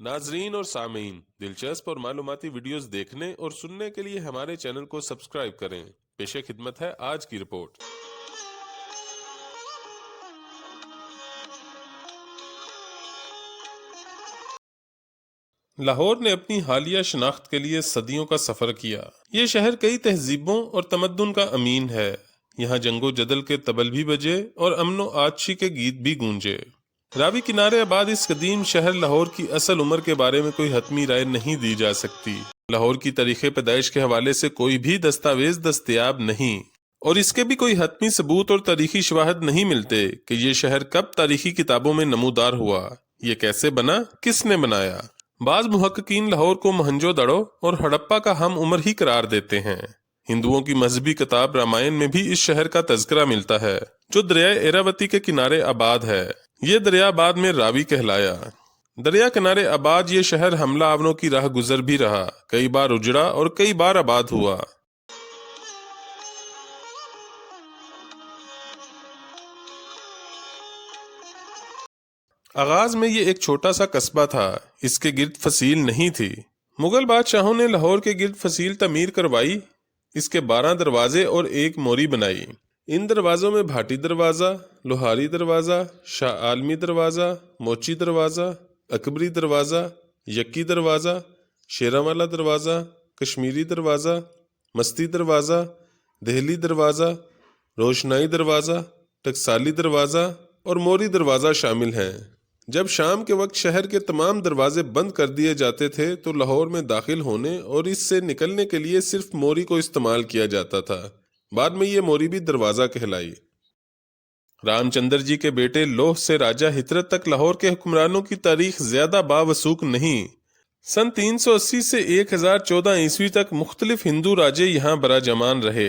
ناظرین اور سامعین، دلچسپ اور معلوماتی ویڈیوز دیکھنے اور سننے کے لیے ہمارے چینل کو سبسکرائب کریں۔ پیش خدمت ہے آج کی رپورٹ۔ لاہور نے اپنی حالیہ شناخت کے لیے صدیوں کا سفر کیا۔ یہ شہر کئی تہذیبوں اور تمدن کا امین ہے۔ یہاں جنگ و جدل کے طبل بھی بجے اور امن و آتشی کے گیت بھی گونجے۔ راوی کنارے آباد اس قدیم شہر لاہور کی اصل عمر کے بارے میں کوئی حتمی رائے نہیں دی جا سکتی۔ لاہور کی تاریخ پیدائش کے حوالے سے کوئی بھی دستاویز دستیاب نہیں، اور اس کے بھی کوئی حتمی ثبوت اور تاریخی شواہد نہیں ملتے کہ یہ شہر کب تاریخی کتابوں میں نمودار ہوا، یہ کیسے بنا، کس نے بنایا۔ بعض محققین لاہور کو موہنجو دڑو اور ہڑپا کا ہم عمر ہی قرار دیتے ہیں۔ ہندوؤں کی مذہبی کتاب رامائن میں بھی اس شہر کا تذکرہ ملتا ہے، جو دریائے ایراوتی کے کنارے آباد ہے۔ یہ دریا بعد میں راوی کہلایا۔ دریا کنارے آباد یہ شہر حملہ آوروں کی راہ گزر بھی رہا، کئی بار اجڑا اور کئی بار آباد ہوا۔ آغاز میں یہ ایک چھوٹا سا قصبہ تھا، اس کے گرد فصیل نہیں تھی۔ مغل بادشاہوں نے لاہور کے گرد فصیل تعمیر کروائی، اس کے 12 دروازے اور ایک موری بنائی۔ ان دروازوں میں بھاٹی دروازہ، لوہاری دروازہ، شاہ عالمی دروازہ، موچی دروازہ، اکبری دروازہ، یکی دروازہ، شیراں دروازہ، کشمیری دروازہ، مستی دروازہ، دہلی دروازہ، روشنائی دروازہ، ٹکسالی دروازہ اور موری دروازہ شامل ہیں۔ جب شام کے وقت شہر کے تمام دروازے بند کر دیے جاتے تھے تو لاہور میں داخل ہونے اور اس سے نکلنے کے لیے صرف موری کو استعمال کیا جاتا تھا۔ بعد میں یہ موری بھی دروازہ کہلائی۔ رام چندر جی کے بیٹے لوہ سے راجہ ہترت تک لاہور کے حکمرانوں کی تاریخ زیادہ باوثوق نہیں۔ سن 380 سے 1014 عیسوی تک مختلف ہندو راجے یہاں براجمان رہے۔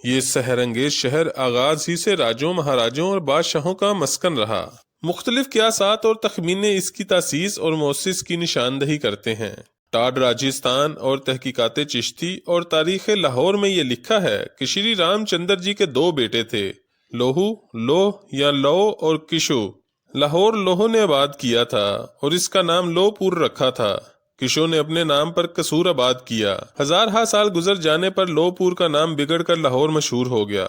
یہ سحر انگیز شہر آغاز ہی سے راجوں، مہاراجوں اور بادشاہوں کا مسکن رہا۔ مختلف قیاسات اور تخمینے اس کی تاسیس اور مؤسس کی نشاندہی کرتے ہیں۔ ٹاڈ راجستھان اور تحقیقات چشتی اور تاریخ لاہور میں یہ لکھا ہے کہ شری رام چندر جی کے 2 بیٹے تھے، لوہو، لوہ یا لو اور کشو۔ لاہور لوہ نے آباد کیا تھا اور اس کا نام لو پور رکھا تھا۔ کشو نے اپنے نام پر قصور آباد کیا۔ ہزارہا سال گزر جانے پر لو پور کا نام بگڑ کر لاہور مشہور ہو گیا۔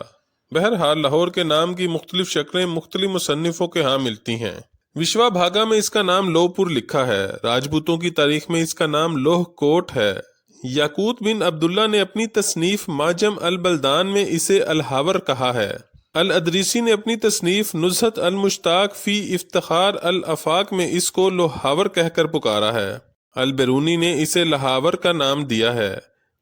بہرحال لاہور کے نام کی مختلف شکلیں مختلف مصنفوں کے ہاں ملتی ہیں۔ وشوا بھاگا میں اس کا نام لو پور لکھا ہے۔ راجپوتوں کی تاریخ میں اس کا نام لوہ کوٹ ہے۔ یاقوت بن عبداللہ نے اپنی تصنیف معجم البلدان میں اسے الہاور کہا ہے۔ الادریسی نے اپنی تصنیف نزہت المشتاق فی افتخار الافاق میں اس کو لوہاور کہہ کر پکارا ہے۔ البیرونی نے اسے لہاور کا نام دیا ہے۔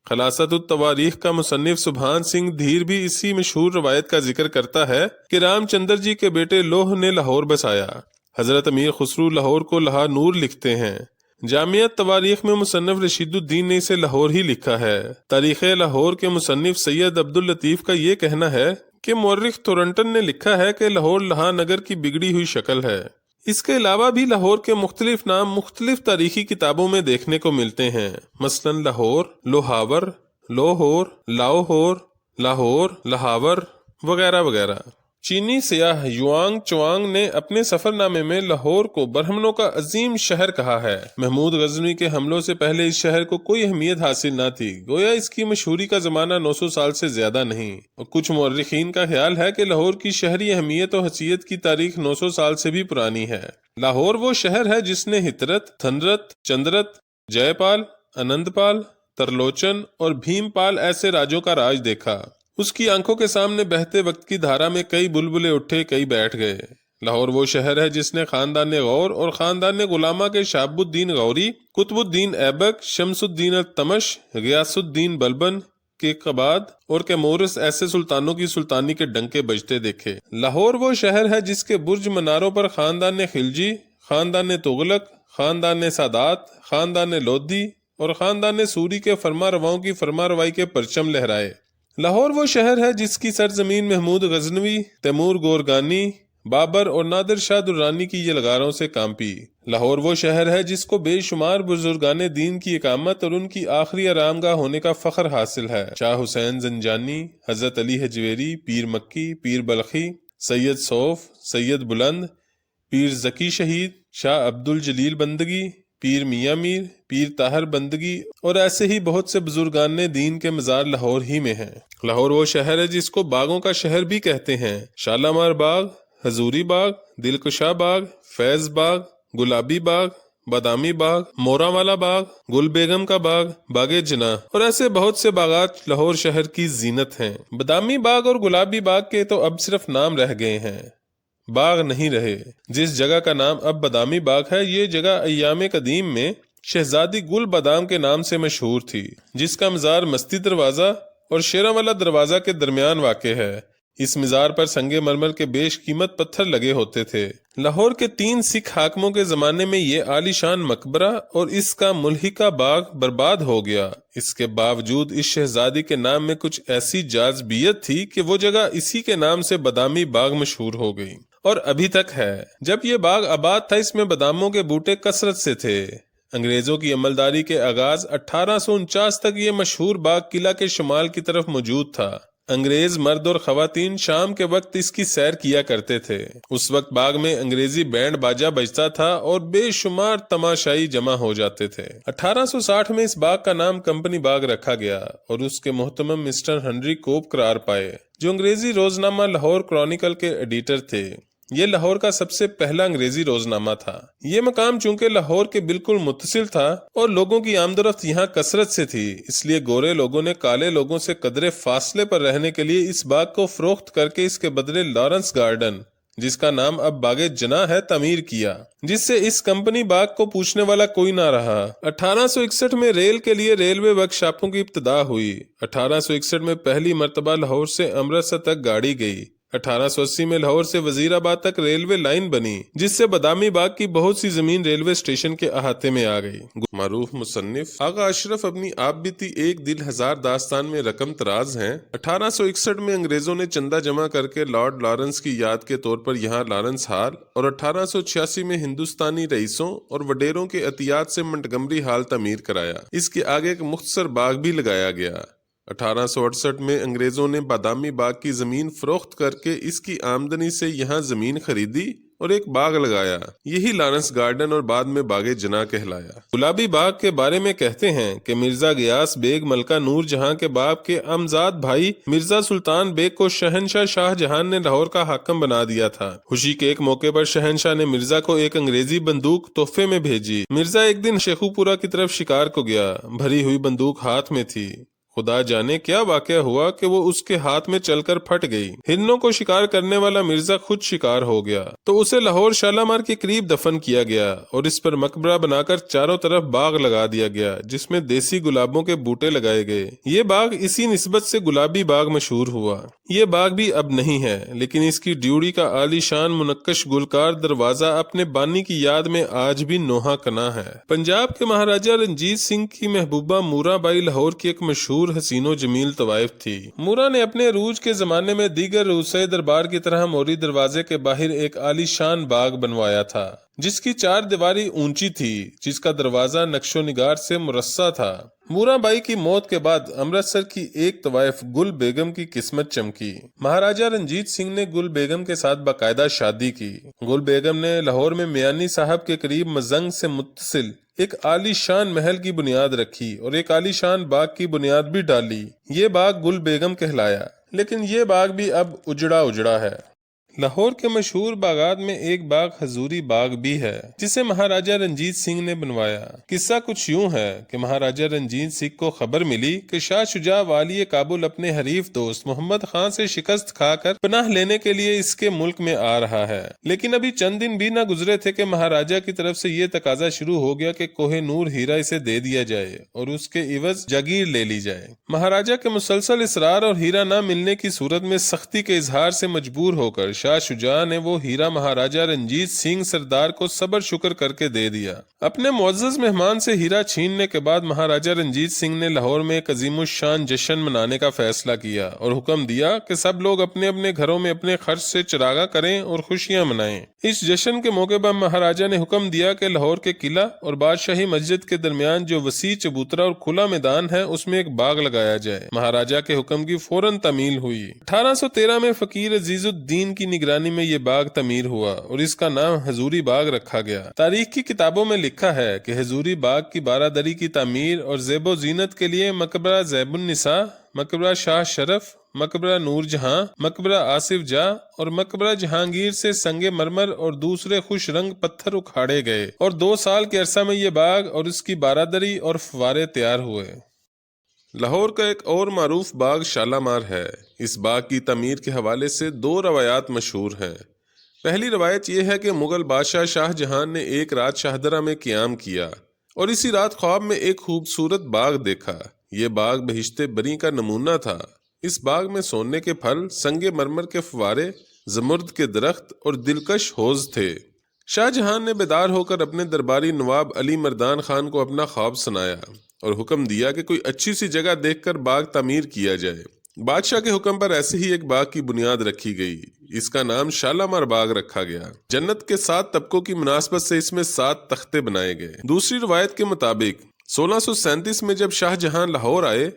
خلاصۃ التواریخ کا مصنف سبحان سنگھ دھیر بھی اسی مشہور روایت کا ذکر کرتا ہے کہ رام چندر جی کے بیٹے لوہ نے لاہور بسایا۔ حضرت امیر خسرو لاہور کو لہا نور لکھتے ہیں۔ جامعۃ تواریخ میں مصنف رشید الدین نے اسے لاہور ہی لکھا ہے۔ تاریخ لاہور کے مصنف سید عبداللطیف کا یہ کہنا ہے کہ مورخ تورنٹن نے لکھا ہے کہ لاہور لہا نگر کی بگڑی ہوئی شکل ہے۔ اس کے علاوہ بھی لاہور کے مختلف نام مختلف تاریخی کتابوں میں دیکھنے کو ملتے ہیں، مثلا لاہور، لوہاور، لوہور، لاہور، لاہور، لہاور وغیرہ وغیرہ۔ چینی سیاح یوانگ چوانگ نے اپنے سفر نامے میں لاہور کو برہمنوں کا عظیم شہر کہا ہے۔ محمود غزنوی کے حملوں سے پہلے اس شہر کو کوئی اہمیت حاصل نہ تھی، گویا اس کی مشہوری کا زمانہ 900 سال سے زیادہ نہیں، اور کچھ مورخین کا خیال ہے کہ لاہور کی شہری اہمیت و حیثیت کی تاریخ 900 سال سے بھی پرانی ہے۔ لاہور وہ شہر ہے جس نے ہترت، تھنرت، چندرت، جے پال، انند پال، ترلوچن اور بھیم پال ایسے راجوں کا راج دیکھا۔ اس کی آنکھوں کے سامنے بہتے وقت کی دھارا میں کئی بلبلے اٹھے، کئی بیٹھ گئے۔ لاہور وہ شہر ہے جس نے خاندان غور اور خاندان غلامہ کے شہاب الدین غوری، قطب الدین ایبک، شمس الدین التمش، غیاث الدین بلبن، کے قباد اور کے مورس ایسے سلطانوں کی سلطانی کے ڈنکے بجتے دیکھے۔ لاہور وہ شہر ہے جس کے برج مناروں پر خاندان خلجی، خاندان تغلق، خاندان سادات، خاندان لودھی اور خاندان سوری کے فرما رواؤں کی فرما روائی کے پرچم لہرائے۔ لاہور وہ شہر ہے جس کی سرزمین محمود غزنوی، تیمور گورگانی، بابر اور نادر شاہ درانی کی یلغاروں سے کانپی۔ لاہور وہ شہر ہے جس کو بے شمار بزرگان دین کی اقامت اور ان کی آخری آرام گاہ ہونے کا فخر حاصل ہے۔ شاہ حسین زنجانی، حضرت علی حجویری، پیر مکی، پیر بلخی، سید صوف، سید بلند، پیر ذکی شہید، شاہ عبد الجلیل بندگی، پیر میاں میر، پیر طاہر بندگی اور ایسے ہی بہت سے بزرگان دین کے مزار لاہور ہی میں ہیں۔ لاہور وہ شہر ہے جس کو باغوں کا شہر بھی کہتے ہیں۔ شالامار باغ، حضوری باغ، دلکشا باغ، فیض باغ، گلابی باغ، بادامی باغ، مورا والا باغ، گل بیگم کا باغ، باغ جناح اور ایسے بہت سے باغات لاہور شہر کی زینت ہیں۔ بادامی باغ اور گلابی باغ کے تو اب صرف نام رہ گئے ہیں، باغ نہیں رہے۔ جس جگہ کا نام اب بادامی باغ ہے، یہ جگہ ایام قدیم میں شہزادی گل بادام کے نام سے مشہور تھی، جس کا مزار مستی دروازہ اور شیراں والا دروازہ کے درمیان واقع ہے۔ اس مزار پر سنگ مرمر کے بیش قیمت پتھر لگے ہوتے تھے۔ لاہور کے 3 سکھ حاکموں کے زمانے میں یہ عالی شان مقبرہ اور اس کا ملحقہ باغ برباد ہو گیا۔ اس کے باوجود اس شہزادی کے نام میں کچھ ایسی جاذبیت تھی کہ وہ جگہ اسی کے نام سے بادامی باغ مشہور ہو گئی اور ابھی تک ہے۔ جب یہ باغ آباد تھا، اس میں باداموں کے بوٹے کثرت سے تھے۔ انگریزوں کی عملداری کے آغاز 1849 تک یہ مشہور باغ قلعہ کے شمال کی طرف موجود تھا۔ انگریز مرد اور خواتین شام کے وقت اس کی سیر کیا کرتے تھے۔ اس وقت باغ میں انگریزی بینڈ باجا بجتا تھا اور بے شمار تماشائی جمع ہو جاتے تھے۔ 1860 میں اس باغ کا نام کمپنی باغ رکھا گیا اور اس کے محتمم مسٹر ہنری کوپ قرار پائے، جو انگریزی روزنامہ لاہور کرونیکل کے ایڈیٹر تھے۔ یہ لاہور کا سب سے پہلا انگریزی روزنامہ تھا۔ یہ مقام چونکہ لاہور کے بالکل متصل تھا اور لوگوں کی آمد و رفت یہاں کثرت سے تھی، اس لیے گورے لوگوں نے کالے لوگوں سے قدرے فاصلے پر رہنے کے لیے اس باغ کو فروخت کر کے اس کے بدلے لارنس گارڈن، جس کا نام اب باغ جناح ہے، تعمیر کیا، جس سے اس کمپنی باغ کو پوچھنے والا کوئی نہ رہا۔ 1861 میں ریل کے لیے ریلوے ورکشاپوں کی ابتدا ہوئی۔ 1861 میں پہلی مرتبہ لاہور سے امرتسر تک گاڑی گئی۔ 1880 میں لاہور سے وزیر آباد تک ریلوے لائن بنی، جس سے بادامی باغ کی بہت سی زمین ریلوے اسٹیشن کے احاطے میں آ گئی۔ معروف مصنف آغا اشرف اپنی آپ بیتی ایک دل ہزار داستان میں رقم تراز ہیں۔ 1861 میں انگریزوں نے چندہ جمع کر کے لارڈ لارنس کی یاد کے طور پر یہاں لارنس ہال اور 1886 میں ہندوستانی رئیسوں اور وڈیروں کے عطیات سے منٹگمری ہال تعمیر کرایا۔ اس کے آگے ایک مختصر باغ بھی لگایا گیا۔ 1868 میں انگریزوں نے بادامی باغ کی زمین فروخت کر کے اس کی آمدنی سے یہاں زمین خریدی اور ایک باغ لگایا، یہی لارنس گارڈن اور بعد میں باغ جناح کہلایا۔ گلابی باغ کے بارے میں کہتے ہیں کہ مرزا غیاث بیگ ملکہ نور جہاں کے باپ کے امزاد بھائی مرزا سلطان بیگ کو شہنشاہ شاہ جہان نے لاہور کا حاکم بنا دیا تھا۔ خوشی کے ایک موقع پر شہنشاہ نے مرزا کو ایک انگریزی بندوق تحفے میں بھیجی۔ مرزا ایک دن شیخو پورہ کی طرف شکار کو گیا، بھری ہوئی بندوق ہاتھ میں تھی۔ خدا جانے کیا واقعہ ہوا کہ وہ اس کے ہاتھ میں چل کر پھٹ گئی۔ ہرنوں کو شکار کرنے والا مرزا خود شکار ہو گیا تو اسے لاہور شالامار کے قریب دفن کیا گیا اور اس پر مقبرہ بنا کر چاروں طرف باغ لگا دیا گیا، جس میں دیسی گلابوں کے بوٹے لگائے گئے۔ یہ باغ اسی نسبت سے گلابی باغ مشہور ہوا۔ یہ باغ بھی اب نہیں ہے، لیکن اس کی ڈیوڑی کا عالی شان منقش گلکار دروازہ اپنے بانی کی یاد میں آج بھی نوحہ کنا ہے۔ پنجاب کے مہاراجہ رنجیت سنگھ کی محبوبہ مورا بائی لاہور کی ایک مشہور حسین و جمیل طوائف تھی۔ مورا نے اپنے عروج کے زمانے میں دیگر روسے دربار کی طرح موری دروازے کے باہر ایک عالی شان باغ بنوایا تھا، جس کی 4 دیواری اونچی تھی، جس کا دروازہ نقش و نگار سے مرصع تھا۔ مورا بائی کی موت کے بعد امرتسر کی ایک طوائف گل بیگم کی قسمت چمکی۔ مہاراجہ رنجیت سنگھ نے گل بیگم کے ساتھ باقاعدہ شادی کی۔ گل بیگم نے لاہور میں میانی صاحب کے قریب مزنگ سے متصل ایک عالی شان محل کی بنیاد رکھی اور ایک عالی شان باغ کی بنیاد بھی ڈالی۔ یہ باغ گل بیگم کہلایا، لیکن یہ باغ بھی اب اجڑا ہے۔ لاہور کے مشہور باغات میں ایک باغ حضوری باغ بھی ہے، جسے مہاراجہ رنجیت سنگھ نے بنوایا۔ قصہ کچھ یوں ہے کہ مہاراجہ رنجیت سنگھ کو خبر ملی کہ شاہ شجاع والی کابل اپنے حریف دوست محمد خان سے شکست کھا کر پناہ لینے کے لیے اس کے ملک میں آ رہا ہے، لیکن ابھی چند دن بھی نہ گزرے تھے کہ مہاراجہ کی طرف سے یہ تقاضا شروع ہو گیا کہ کوہ نور ہیرا اسے دے دیا جائے اور اس کے عوض جاگیر لے لی جائے۔ مہاراجہ کے مسلسل اصرار اور ہیرا نہ ملنے کی صورت میں سختی کے اظہار سے مجبور ہو کر شاہ شجاع نے وہ ہیرا مہاراجہ رنجیت سنگھ سردار کو صبر شکر کر کے دے دیا۔ اپنے معزز مہمان سے ہیرا چھیننے کے بعد مہاراجہ رنجیت سنگھ نے لاہور میں ایک عظیم الشان جشن منانے کا فیصلہ کیا اور حکم دیا کہ سب لوگ اپنے اپنے گھروں میں اپنے خرچ سے چراغاں کریں اور خوشیاں منائیں۔ اس جشن کے موقع پر مہاراجہ نے حکم دیا کہ لاہور کے قلعہ اور بادشاہی مسجد کے درمیان جو وسیع چبوترا اور کھلا میدان ہے، اس میں ایک باغ لگایا جائے۔ مہاراجہ کے حکم کی فوراً تعمیل ہوئی۔ 1813 میں فقیر عزیز الدین کی نگرانی میں یہ باغ تعمیر ہوا اور اس کا نام حضوری باغ رکھا گیا۔ تاریخ کی کتابوں میں لکھا ہے کہ حضوری باغ کی بارہ کی تعمیر اور زیب و زینت کے لیے مقبرہ زیب النساء، مقبرہ شاہ شرف، مقبرہ نور جہاں، مقبرہ آصف جاہ اور مقبرہ جہانگیر سے سنگ مرمر اور دوسرے خوش رنگ پتھر اکھاڑے گئے، اور 2 سال کے عرصہ میں یہ باغ اور اس کی بارادری اور فوارے تیار ہوئے۔ لاہور کا ایک اور معروف باغ شالامار ہے۔ اس باغ کی تعمیر کے حوالے سے 2 روایات مشہور ہیں۔ پہلی روایت یہ ہے کہ مغل بادشاہ شاہ جہان نے ایک رات شاہدرہ میں قیام کیا اور اسی رات خواب میں ایک خوبصورت باغ دیکھا۔ یہ باغ بہشت بری کا نمونہ تھا۔ اس باغ میں سونے کے پھل، سنگ مرمر کے فوارے، زمرد کے درخت اور دلکش حوض تھے۔ شاہ جہان نے بیدار ہو کر اپنے درباری نواب علی مردان خان کو اپنا خواب سنایا اور حکم دیا کہ کوئی اچھی سی جگہ دیکھ کر باغ تعمیر کیا جائے۔ بادشاہ کے حکم پر ایسے ہی ایک باغ کی بنیاد رکھی گئی۔ اس کا نام شالامار باغ رکھا گیا۔ جنت کے 7 طبقوں کی مناسبت سے اس میں 7 تختے بنائے گئے۔ دوسری روایت کے مطابق 1637 میں جب شاہ جہان لاہور آئے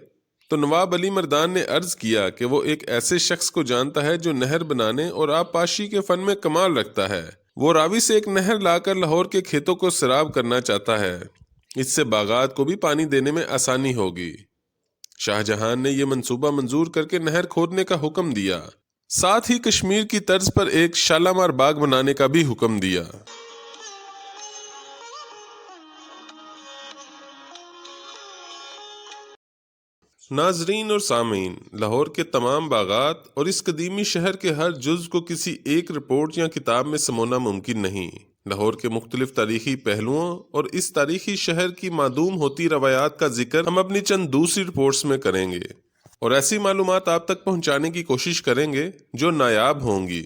تو نواب علی مردان نے عرض کیا کہ وہ ایک ایسے شخص کو جانتا ہے جو نہر بنانے اور آب پاشی کے فن میں کمال رکھتا ہے۔ وہ راوی سے ایک نہر لا کر لاہور کے کھیتوں کو سیراب کرنا چاہتا ہے۔ اس سے باغات کو بھی پانی دینے میں آسانی ہوگی۔ شاہ جہان نے یہ منصوبہ منظور کر کے نہر کھودنے کا حکم دیا، ساتھ ہی کشمیر کی طرز پر ایک شالامار باغ بنانے کا بھی حکم دیا۔ ناظرین اور سامعین، لاہور کے تمام باغات اور اس قدیمی شہر کے ہر جز کو کسی ایک رپورٹ یا کتاب میں سمونا ممکن نہیں۔ لاہور کے مختلف تاریخی پہلوؤں اور اس تاریخی شہر کی معدوم ہوتی روایات کا ذکر ہم اپنی چند دوسری رپورٹس میں کریں گے اور ایسی معلومات آپ تک پہنچانے کی کوشش کریں گے جو نایاب ہوں گی۔